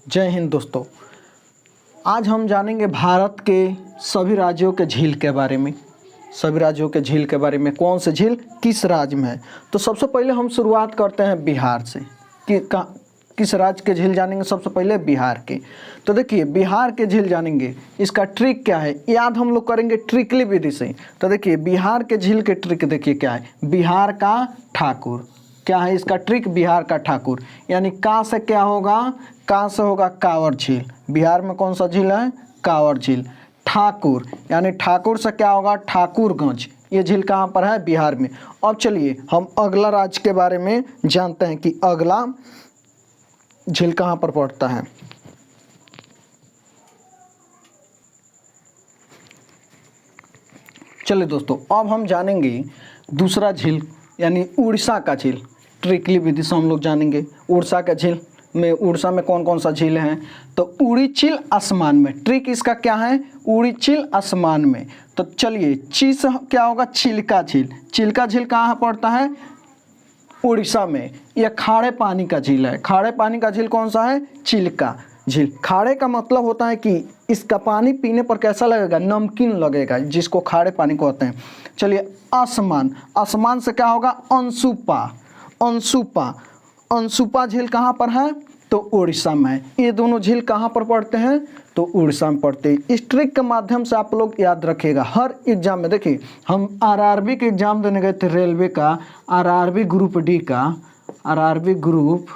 जय हिंद दोस्तों। आज हम जानेंगे भारत के सभी राज्यों के झील के बारे में। सभी राज्यों के झील के बारे में, कौन से झील किस राज्य में है। तो सबसे पहले हम शुरुआत करते हैं बिहार से कि किस राज्य के झील जानेंगे। सबसे पहले बिहार के। तो देखिए बिहार के झील जानेंगे, इसका ट्रिक क्या है याद हम लोग करेंगे ट्रिकली विधि से। तो देखिए बिहार के झील के ट्रिक देखिए क्या है, बिहार का ठाकुर। क्या है इसका ट्रिक, बिहार का ठाकुर। यानी का से क्या होगा, का से होगा कांवर झील। बिहार में कौन सा झील है, कांवर झील। ठाकुर यानी ठाकुर से क्या होगा, ठाकुरगंज। ये झील कहाँ पर है, बिहार में। अब चलिए हम अगला राज्य के बारे में जानते हैं कि अगला झील कहाँ पर पड़ता है। चलिए दोस्तों अब हम जानेंगे दूसरा झील यानी उड़ीसा का झील। ट्रिकली विधि से हम लोग जानेंगे उड़ीसा का झील में। उड़ीसा में कौन कौन सा झील है, तो उड़ीचिल आसमान में। ट्रिक इसका क्या है, उड़ीचिल आसमान में। तो चलिए ची से क्या होगा, चिल्का झील। चिल्का झील कहाँ पड़ता है, उड़ीसा में। यह खारे पानी का झील है। खारे पानी का झील कौन सा है, चिल्का झील। खारे का मतलब होता है कि इसका पानी पीने पर कैसा लगेगा, नमकीन लगेगा, जिसको खारे पानी कहते हैं। चलिए आसमान, आसमान से क्या होगा, अंशुपा। अंशुपा, अंशुपा झील कहाँ पर है, तो उड़ीसा में है। ये दोनों झील कहाँ पर पड़ते हैं, तो उड़ीसा में पड़ते हैं। इस ट्रिक के माध्यम से आप लोग याद रखिएगा हर एग्जाम में। देखिए हम आरआरबी के एग्जाम देने गए थे, रेलवे का आरआरबी ग्रुप डी का, आरआरबी ग्रुप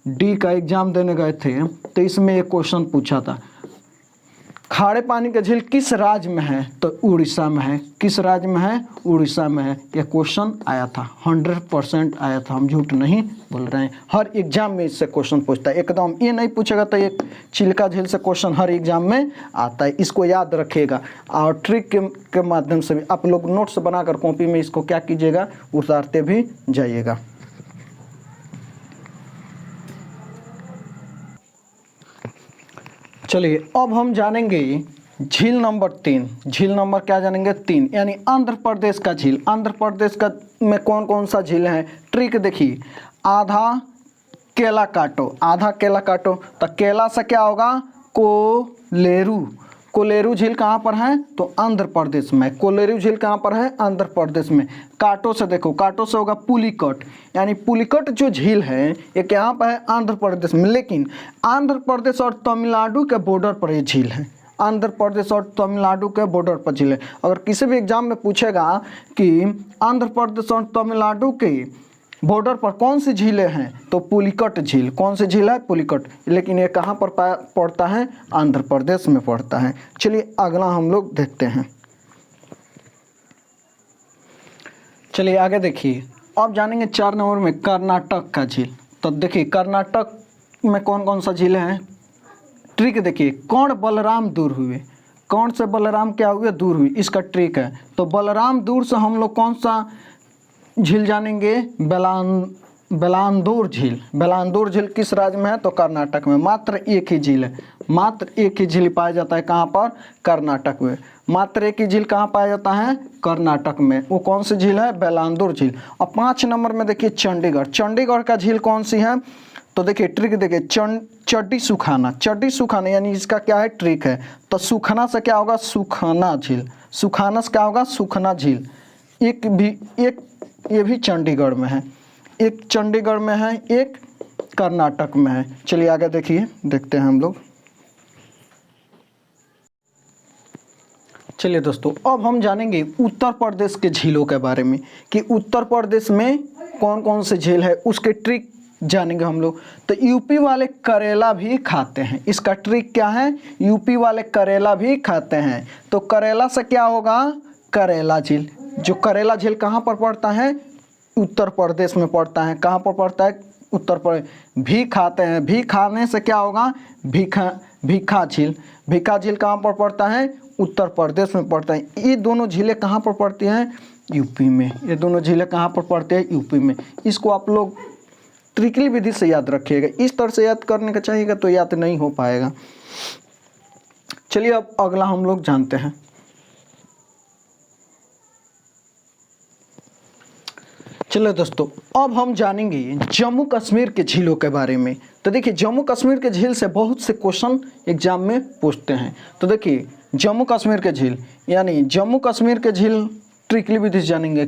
डी का एग्जाम देने गए थे। तो इसमें एक क्वेश्चन पूछा था, खारे पानी का झील किस राज्य में है, तो उड़ीसा में है। किस राज्य में है, उड़ीसा में है। यह क्वेश्चन आया था, 100% आया था, हम झूठ नहीं बोल रहे हैं। हर एग्जाम में इससे क्वेश्चन पूछता है, एकदम ये नहीं पूछेगा तो ये चिल्का झील से क्वेश्चन हर एग्जाम में आता है। इसको याद रखिएगा और ट्रिक के माध्यम से भी आप लोग नोट्स बनाकर कॉपी में इसको क्या कीजिएगा, उतारते भी जाइएगा। चलिए अब हम जानेंगे झील नंबर 3। झील नंबर क्या जानेंगे, 3, यानी आंध्र प्रदेश का झील। आंध्र प्रदेश का में कौन कौन सा झील है, ट्रिक देखिए, आधा केला काटो। आधा केला काटो तो केला से क्या होगा, कोलेरू। कोलेरू झील कहाँ पर है, तो आंध्र प्रदेश में। कोलेरू झील कहाँ पर है, आंध्र प्रदेश में। काटो से देखो, काटो से होगा पुलिकट। यानी पुलिकट जो झील है ये कहाँ पर है, आंध्र प्रदेश में। लेकिन आंध्र प्रदेश और तमिलनाडु के बॉर्डर पर ये झील है। आंध्र प्रदेश और तमिलनाडु के बॉर्डर पर झील है। अगर किसी भी एग्जाम में पूछेगा कि आंध्र प्रदेश और तमिलनाडु के बॉर्डर पर कौन सी झीलें हैं, तो पुलिकट झील। कौन सी झील है, पुलिकट। लेकिन ये कहाँ पर पड़ता है, आंध्र प्रदेश में पड़ता है। चलिए अगला हम लोग देखते हैं। चलिए आगे देखिए, अब जानेंगे 4 नंबर में कर्नाटक का झील। तो देखिए कर्नाटक में कौन कौन सा झील है, ट्रिक देखिए, कौन बलराम दूर हुए। कौन से बलराम क्या हुए, दूर हुई, इसका ट्रिक है। तो बलराम दूर से हम लोग कौन सा झील जानेंगे, बेलांदूर झील। बेलांदूर झील किस राज्य में है, तो कर्नाटक में। मात्र एक ही झील है, मात्र एक ही झील पाया जाता है कहाँ पर, कर्नाटक में। मात्र एक ही झील कहाँ पाया जाता है, कर्नाटक में। वो कौन सी झील है, बेलांदूर झील। और 5 नंबर में देखिए चंडीगढ़। चंडीगढ़ का झील कौन सी है, तो देखिए ट्रिक देखिए, चड्डी सुखाना। चड्डी सुखाना यानी इसका क्या है, ट्रिक है। तो सुखना से क्या होगा, सुखना झील। सुखाना से क्या होगा, सुखना झील। एक ये भी चंडीगढ़ में है, एक चंडीगढ़ में है, एक कर्नाटक में है। चलिए आगे देखिए, देखते हैं हम लोग। चलिए दोस्तों अब हम जानेंगे उत्तर प्रदेश के झीलों के बारे में कि उत्तर प्रदेश में कौन कौन से झील है, उसके ट्रिक जानेंगे हम लोग। तो यूपी वाले करेला भी खाते हैं, इसका ट्रिक क्या है, यूपी वाले करेला भी खाते हैं। तो करेला से क्या होगा, करेला झील। जो करेला झील कहाँ पर पड़ता है, उत्तर प्रदेश में पड़ता है। कहाँ पर पड़ता है, उत्तर प्रदेश। भी खाते हैं, भी खाने से क्या होगा, भीखा झील। भीखा झील कहाँ पर पड़ता है, उत्तर प्रदेश में पड़ता है। ये दोनों झीलें कहाँ पर पड़ती हैं, यूपी में। ये दोनों झीलें कहाँ पर पड़ती है, यूपी में। इसको आप लोग ट्रिकली विधि से याद रखिएगा, इस तरह से याद करने का चाहिएगा तो याद नहीं हो पाएगा। चलिए अब अगला हम लोग जानते हैं। चलो दोस्तों, अब हम जानेंगे जम्मू कश्मीर के झीलों के बारे में। तो देखिए, जम्मू कश्मीर के झील से बहुत से क्वेश्चन एग्जाम में पूछते हैं। तो देखिए, जम्मू कश्मीर के झील यानी जम्मू कश्मीर के झील ट्रिकली विधि से जानेंगे।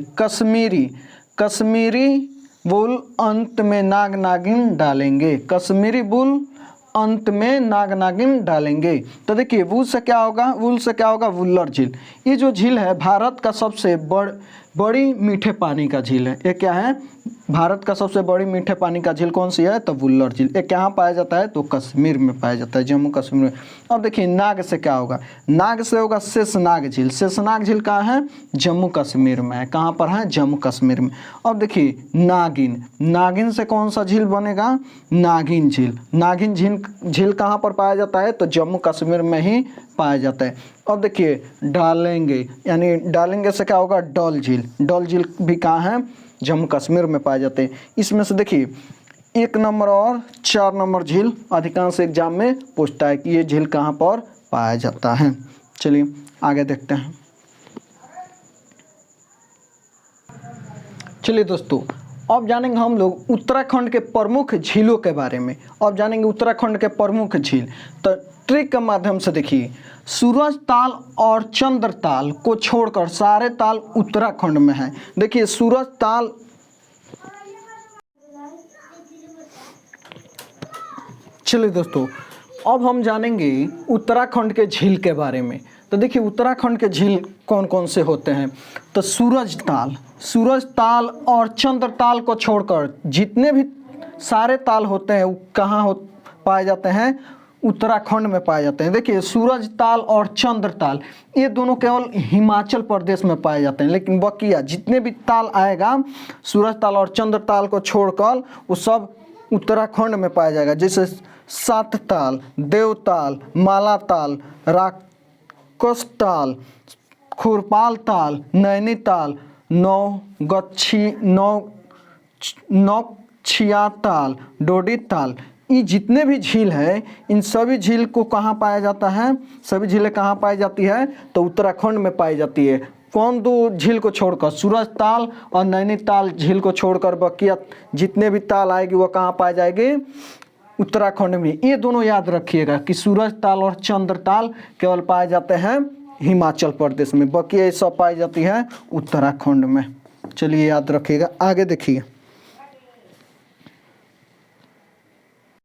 कश्मीरी बुल अंत में नाग नागिन डालेंगे। कश्मीरी बुल अंत में नाग नागिन डालेंगे। तो देखिए, वुल से क्या होगा? वुल्लर झील। ये जो झील है भारत का सबसे बड़ी मीठे पानी का झील है। ये क्या है? भारत का सबसे बड़ी मीठे पानी का झील कौन सी है? तो वुल्लर झील। ये कहाँ पाया जाता है? तो कश्मीर में पाया जाता है, जम्मू कश्मीर में। अब देखिए, नाग से क्या होगा? नाग से होगा शेषनाग झील। शेषनाग झील कहाँ है? जम्मू कश्मीर में है। कहाँ पर है? जम्मू कश्मीर में। अब देखिए, नागिन से कौन सा झील बनेगा? नागिन झील। नागिन झील कहाँ पर पाया जाता है? तो जम्मू कश्मीर में ही पाया जाता है। अब देखिए, डालेंगे से क्या होगा? डल झील। डल झील भी कहाँ है? जम्मू कश्मीर में पाए जाते हैं। इसमें से देखिए, 1 नंबर और 4 नंबर झील अधिकांश एग्जाम में पूछता है कि ये झील कहाँ पर पाया जाता है। चलिए आगे देखते हैं। चलिए दोस्तों, अब जानेंगे हम लोग उत्तराखंड के प्रमुख झीलों के बारे में। अब जानेंगे उत्तराखंड के प्रमुख झील। तो ट्रिक के माध्यम से देखिए, सूरज ताल और चंद्र ताल को छोड़कर सारे ताल उत्तराखंड में हैं। देखिए, सूरज ताल, चलिए दोस्तों, अब हम जानेंगे उत्तराखंड के झील के बारे में। तो देखिए, उत्तराखंड के झील कौन कौन से होते हैं? तो सूरज ताल और चंद्र ताल को छोड़कर जितने भी सारे ताल होते हैं वो कहाँ पाए जाते हैं? उत्तराखंड में पाए जाते हैं। देखिए, सूरज ताल और चंद्र ताल ये दोनों केवल हिमाचल प्रदेश में पाए जाते हैं, लेकिन बकिया जितने भी ताल आएगा सूरज ताल और चंद्र ताल को छोड़कर वो सब उत्तराखंड में पाया जाएगा। जैसे सात ताल, देवताल, माला ताल, राक्षस ताल, खुरपाल ताल, नैनीताल, नौगछिया ताल, डोडी ताल, ये जितने भी झील है इन सभी झील को कहाँ पाया जाता है? सभी झीलें कहाँ पाई जाती है? तो उत्तराखंड में पाई जाती है। कौन दो झील को छोड़कर? सूरज ताल और नैनीताल झील को छोड़कर बकिया जितने भी ताल आएगी वो कहाँ पाए जाएंगे? उत्तराखंड में। ये दोनों याद रखिएगा कि सूरज ताल और चंद्र ताल केवल पाए जाते हैं हिमाचल प्रदेश में, बकिया ये सब पाई जाती है उत्तराखंड में। चलिए याद रखिएगा। आगे देखिए।